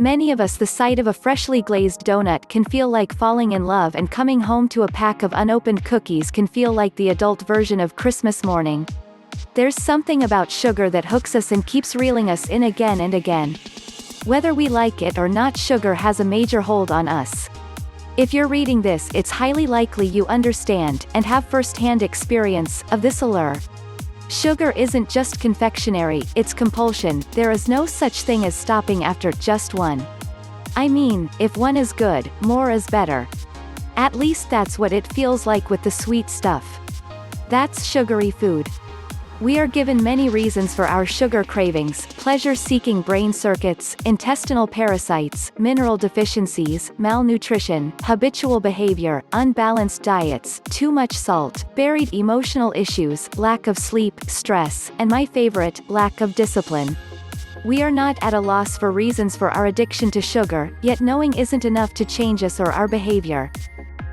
Many of us, the sight of a freshly glazed donut can feel like falling in love, and coming home to a pack of unopened cookies can feel like the adult version of Christmas morning. There's something about sugar that hooks us and keeps reeling us in again and again. Whether we like it or not, sugar has a major hold on us. If you're reading this, it's highly likely you understand, and have first-hand experience, of this allure. Sugar isn't just confectionary, it's compulsion. There is no such thing as stopping after just one. I mean, if one is good, more is better. At least that's what it feels like with the sweet stuff. That's sugary food. We are given many reasons for our sugar cravings: pleasure-seeking brain circuits, intestinal parasites, mineral deficiencies, malnutrition, habitual behavior, unbalanced diets, too much salt, buried emotional issues, lack of sleep, stress, and my favorite, lack of discipline. We are not at a loss for reasons for our addiction to sugar, yet knowing isn't enough to change us or our behavior.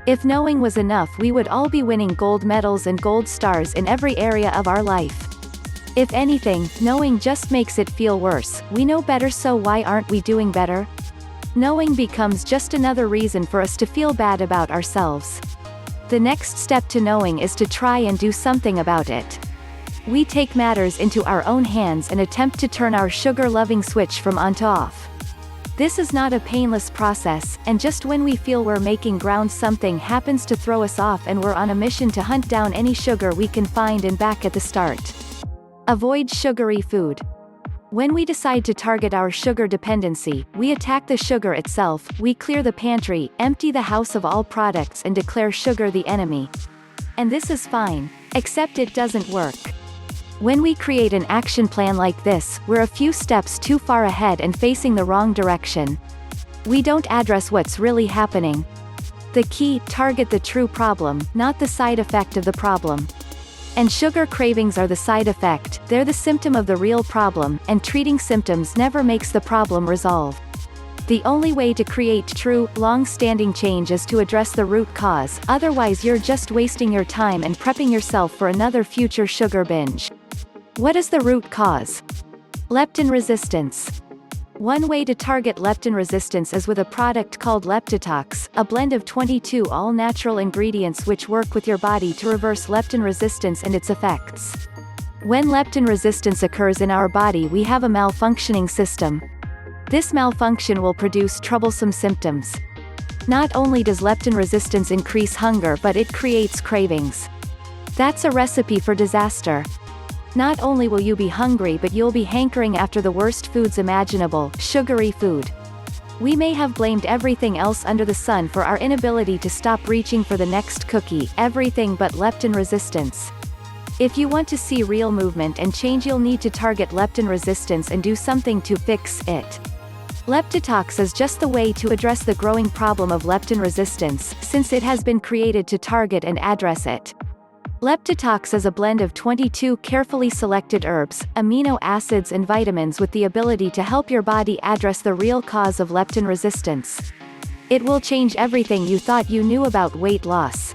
If knowing was enough, we would all be winning gold medals and gold stars in every area of our life. If anything, knowing just makes it feel worse. We know better, so why aren't we doing better? Knowing becomes just another reason for us to feel bad about ourselves. The next step to knowing is to try and do something about it. We take matters into our own hands and attempt to turn our sugar-loving switch from on to off. This is not a painless process, and just when we feel we're making ground, something happens to throw us off, and we're on a mission to hunt down any sugar we can find and back at the start. Avoid sugary food. When we decide to target our sugar dependency, we attack the sugar itself. We clear the pantry, empty the house of all products, and declare sugar the enemy. And this is fine. Except it doesn't work. When we create an action plan like this, we're a few steps too far ahead and facing the wrong direction. We don't address what's really happening. The key: target the true problem, not the side effect of the problem. And sugar cravings are the side effect. They're the symptom of the real problem, and treating symptoms never makes the problem resolve. The only way to create true, long-standing change is to address the root cause, otherwise you're just wasting your time and prepping yourself for another future sugar binge. What is the root cause? Leptin resistance. One way to target leptin resistance is with a product called Leptitox, a blend of 22 all-natural ingredients which work with your body to reverse leptin resistance and its effects. When leptin resistance occurs in our body, we have a malfunctioning system. This malfunction will produce troublesome symptoms. Not only does leptin resistance increase hunger, but it creates cravings. That's a recipe for disaster. Not only will you be hungry, but you'll be hankering after the worst foods imaginable: sugary food. We may have blamed everything else under the sun for our inability to stop reaching for the next cookie, everything but leptin resistance. If you want to see real movement and change, you'll need to target leptin resistance and do something to fix it. Leptitox is just the way to address the growing problem of leptin resistance, since it has been created to target and address it. Leptitox is a blend of 22 carefully selected herbs, amino acids and vitamins with the ability to help your body address the real cause of leptin resistance. It will change everything you thought you knew about weight loss.